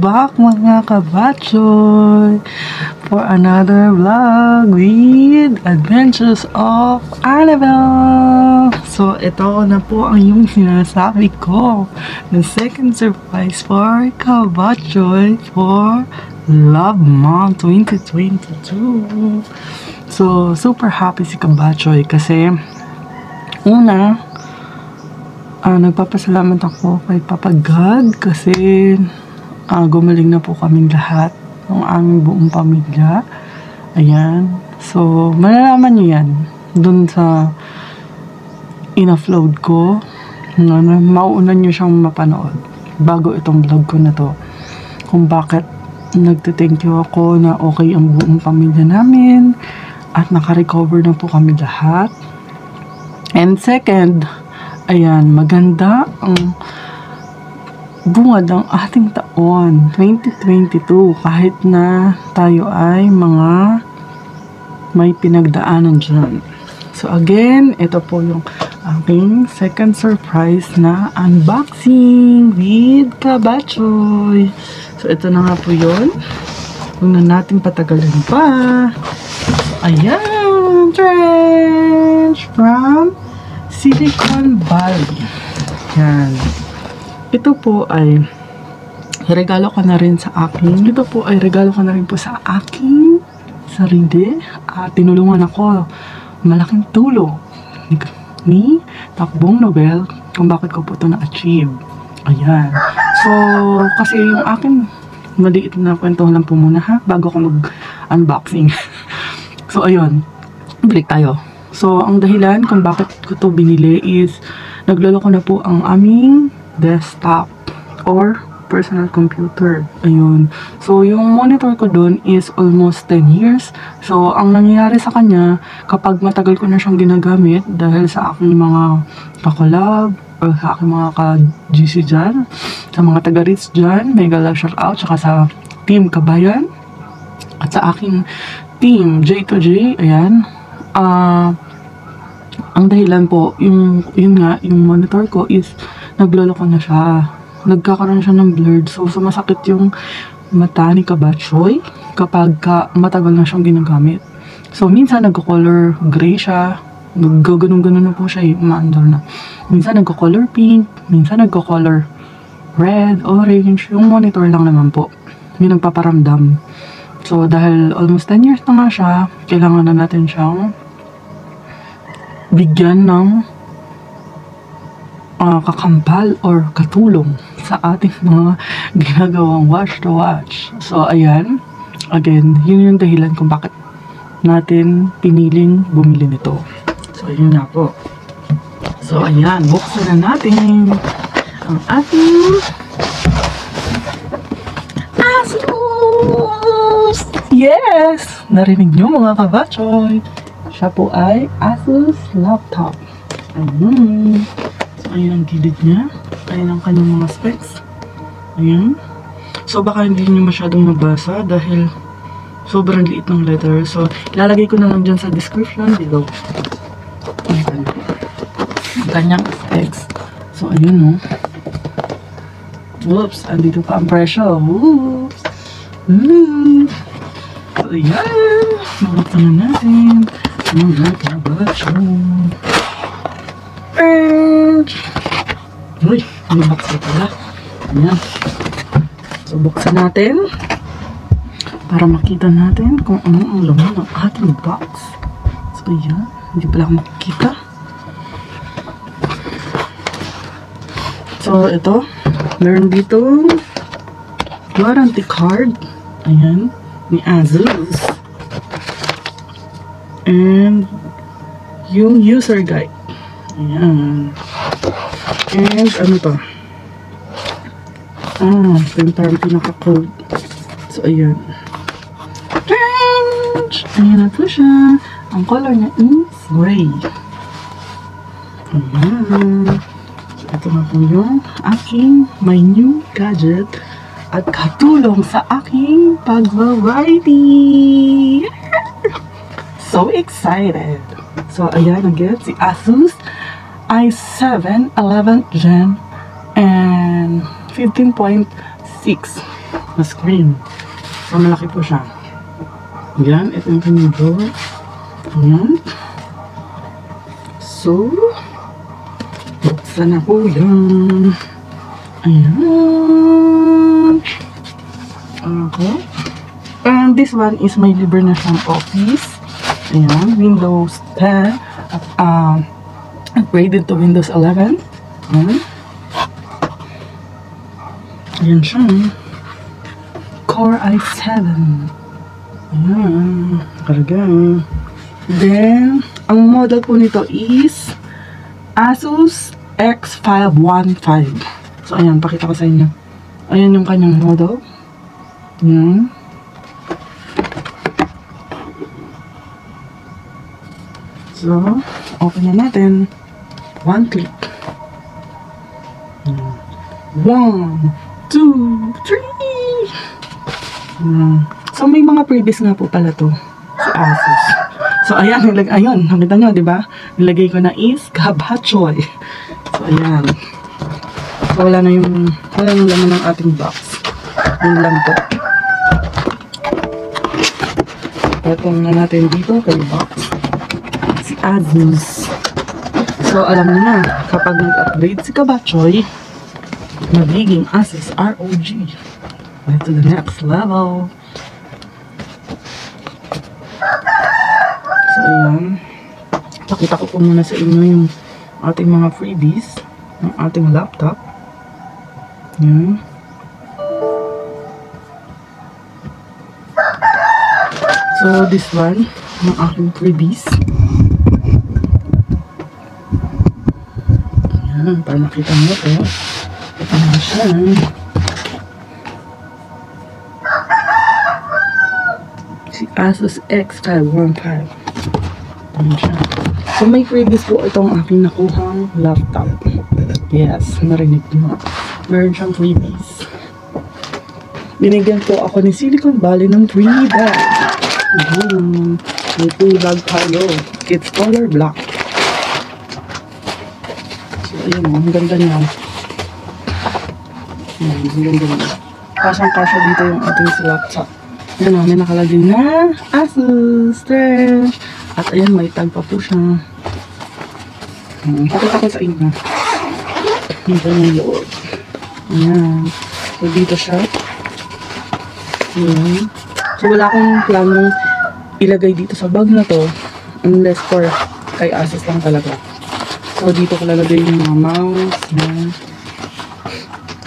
back mga kabatchoy for another vlog with Adventures of Annabelle. So ito na po ang yung sinasabi ko, the second surprise for kabatchoy for Love Month 2022. So super happy si kabatchoy kasi una, nagpapasalamat ako kay Papa God kasi gumaling na po kaming lahat ng aming buong pamilya. Ayan. So, malalaman nyo yan dun sa in-upload ko. Mauunan nyo siyang mapanood bago itong vlog ko na to. Kung bakit nagte-thank you ako na okay ang buong pamilya namin at naka-recover na po kami lahat. And second, ayan, maganda ang bungad ng ating taon 2022 kahit na tayo ay mga may pinagdaanan dyan. So again, ito po yung aking second surprise na unboxing with kabatchoy. So ito na nga po yun. Huwag na natin patagalin pa. Ayan, trench from Silicon Valley. Yan. Ito po ay regalo ko na rin sa akin. Ito po ay regalo ko na rin po sa aking sarili. Tinulungan ako. Malaking tulong ni Takbong Nobel kung bakit ko po ito na-achieve. Ayan. So, kasi yung akin maliit na kwentuhan lang po muna ha, bago ako mag-unboxing. So, ayun. Balik tayo. So, ang dahilan kung bakit ko ito binili is naglolo ko na po ang aming desktop or personal computer. Ayun. So, yung monitor ko dun is almost 10 years. So, ang nangyayari sa kanya, kapag matagal ko na siyang ginagamit dahil sa aking mga kakolab or sa aking mga ka-GC dyan, sa mga taga-Ritz dyan, mega love shout out, saka sa Team Kabayan, at sa aking team J2J, ayan, ang dahilan po, yung monitor ko is naglolo ko na siya. Nagkakaroon siya ng blurred. So, sumasakit yung mata ni kabatchoy kapag matagal na siyang ginagamit. So, minsan nagko-color gray siya. Naggaganong-ganon na po siya. Umaandar na. Minsan nagko-color pink. Minsan nagko-color red, orange. Yung monitor lang naman po. Yung nagpaparamdam. So, dahil almost 10 years na nga siya, kailangan na natin siyang bigyan ng kakampal or katulong sa ating mga ginagawang watch to watch. So, ayan. Again, yun yung dahilan kung bakit natin piniling bumili nito. So, yun nga po. So, ayan. Buksan na natin ang ating Asus! Yes! Narinig nyo mga kabatchoy. Siya po ay Asus laptop. Ayun. So, ayun ang gilid niya. Ayun ang kanyang mga specs. Ayun. So, baka hindi niyo masyadong mabasa dahil sobrang liit ng letter. So, ilalagay ko na lang dyan sa description below. Ayun. Ang kanyang specs. So, ayun o. Whoops. Andito pa ang presyo. Whoops. So, ayan. Mabuksan na natin. Mga kabatchoy. Uy, may box na pala. Ayan. So, buksan natin para makita natin kung ano ang laman ng ating box. So, ayan. Hindi pala ako makikita. So, ito. Meron dito warranty card. Ayan. Ni Asus. And yung user guide. Ayan. And ano to? Ito yung parang pinaka-code. So, ayan. Ayan na po siya. Ang color niya is gray. Ayan. Ito na po yung aking my new gadget at katulong sa aking pag-variety. So excited! So, ayan again, si Asus i7 11th Gen and 15.6 na screen. So, malaki po siya. Ayan, ito yung kanyang drawer. Ayan. So, buksan na po yan. Ayan. Okay. And this one is may libre na siyang office. Ayan, Windows 10. Upgraded to Windows 11. Ayan. Ayan siya. Core i7. Ayan. Karagay. Then, ang model po nito is Asus X515. So, ayan. Pakita ko sa inyo. Ayan yung kanyang model. Ayan. So, open na natin. One click. 1, 2, 3. So, may mga previous nga po pala to si Asus. So, ayan, ayun, nakita nyo, di ba? Nilagay ko na is Gabachoy. So, ayan. So, wala nang laman ng ating box. Yun lang po. Patong na natin dito kay box. Si Asus. So, alam niyo na, kapag nag-upgrade si Gabachoy, magiging Asus ROG. To the next level. So, ayan. Pakita ko po muna sa inyo yung ating mga freebies ng ating laptop. Ayan. So, this one, ng aking freebies. Ayan, para makita mo ito. Ito na siya. Si Asus X515. Ayan siya. So, may freebies po itong aking nakuhang laptop. Yes, narinig mo. Meron siyang freebies. Binigyan po ako ni Silicon Valley ng free bag. May free bag tayo. It's color black. So, ayun o. Ang ganda niya. Ayan, ang ganda niya. Kasang-kasya dito yung ating laptop. Ayan o, may nakalagay na Asus Strength. At ayan, may tag pa po siya. Pakita ko sa inyo. Dito yung loob. Ayan. So, dito siya. Ayan. So, wala akong planong ilagay dito sa bag na to. Unless for kay Asus lang talaga. So, dito ko lalagay yung mga mouse. Ayan.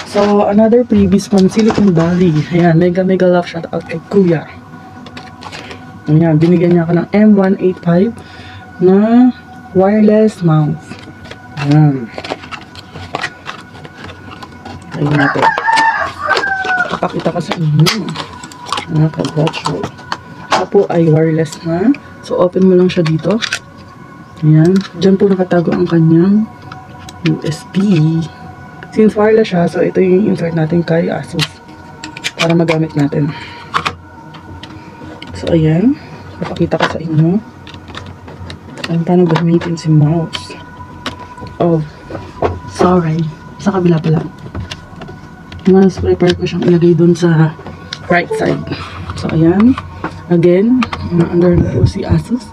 So, another previous from Silicon Valley. Ayan, mega love shout out kay Kuya. Ayan, binigyan niya ako ng M185 na wireless mouse. Ayan. Ayan natin. Pakita ko sa inyo. Ayan, Gabachoy. Ito po ay wireless na. So, open mo lang siya dito. Ayan. Diyan po nakatago ang kanyang USB. Since wireless siya, so ito yung insert natin kay Asus para magamit natin. So, ayan. Napakita ko sa inyo. Ayan, paano gamitin si mouse. Oh, sorry. Sa kabila pala. Mas prepare ko siyang ilagay dun sa right side. So, ayan. Again, under na po si Asus.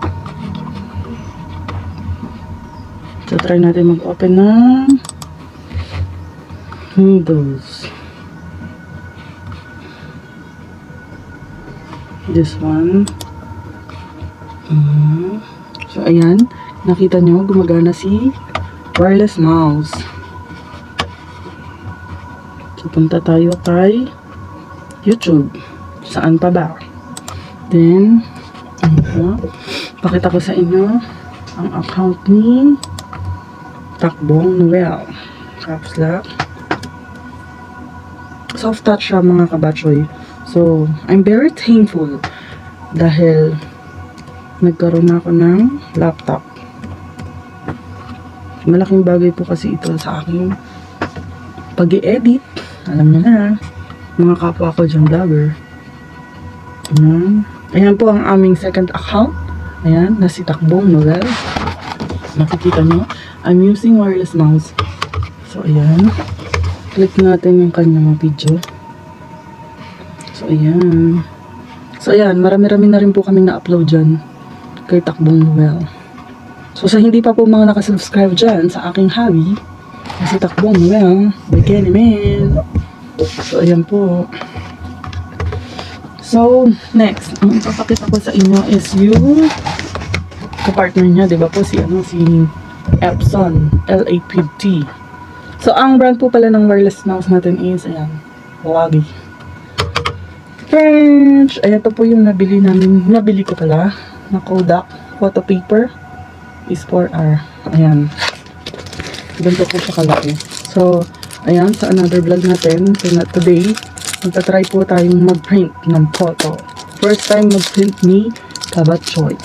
So, try natin mag-open ng Windows. This one. So, ayan. Nakita nyo, gumagana si wireless mouse. So, punta tayo kay YouTube. Saan pa ba? Then, pakita ko sa inyo ang account ni Takbong Noel. Caps lock. Soft touch siya mga kabatchoy. So, I'm very thankful dahil nagkaroon ako ng laptop. Malaking bagay po kasi ito sa aking pag-i-edit. Alam niyo na, mga kapwa ko dyan vlogger. Ayan po ang aming second account. Ayan, na si Takbong Noel. Nakikita nyo, I'm using wireless mouse. So, ayan. Click natin yung kanyang video. So, ayan. So, ayan. Marami-rami na rin po kaming na-upload dyan kay Takbong Noel. So, sa hindi pa po mga nakasubscribe dyan sa aking hobby, si Takbong Noel by Kenny Man. So, ayan po. So, next, ang ipapakita ko sa inyo is yung kapartner niya, di ba po, si Epson L850. So, ang brand po pala ng wireless mouse natin is, ayan, Huawei. French! Ayan, ito po yung nabili ko pala, na Kodak photo paper is 4R. Ayan. Ganito po siya kalaki. So, ayan, sa another vlog natin, so not today, magta-try po tayong mag-print ng photo. First time mag-print ni Kabatchoy.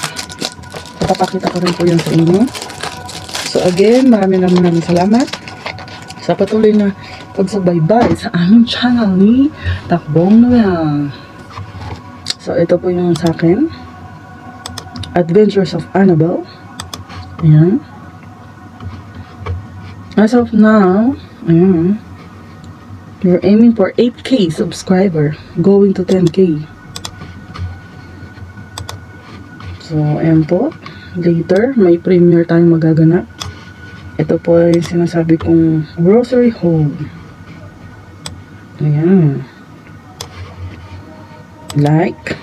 Papakita ko rin po yan sa inyo. So, again, maraming salamat sa patuloy na pagsubaybay sa aming channel ni Takbong Noel. So, ito po yung sa akin. Adventures of Annabelle. Ayan. As of now, ayan, we're aiming for 8K subscriber, going to 10K. So, ayan po. Later, may premiere tayong magaganap. Ito po ay sinasabi kong grocery haul. Ayan. Like.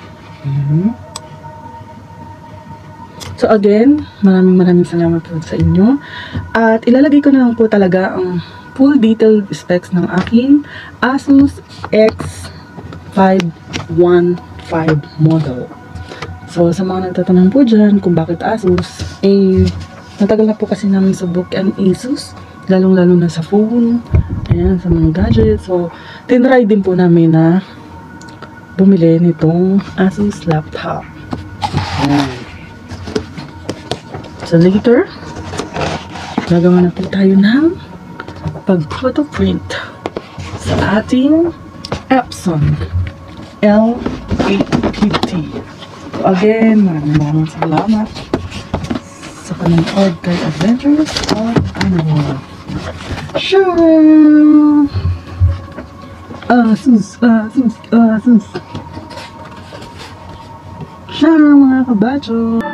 So again, maraming salamat po sa inyo. At ilalagay ko na lang po talaga ang full detailed specs ng aking Asus X515 model. So sa mga nagtatanong po dyan kung bakit Asus, natagal na po kasi namin subok ang Asus, lalong-lalo na sa phone, ayan, sa mga gadgets. So tinry din po namin na bumili nitong Asus laptop. Ayan. So later, gagawa na po tayo ng pag-photo print sa ating Epson L850. So again, maraming salamat sa panonood kay Adventures of Annabelle. Sure! Asus! Sure, mga kabacho!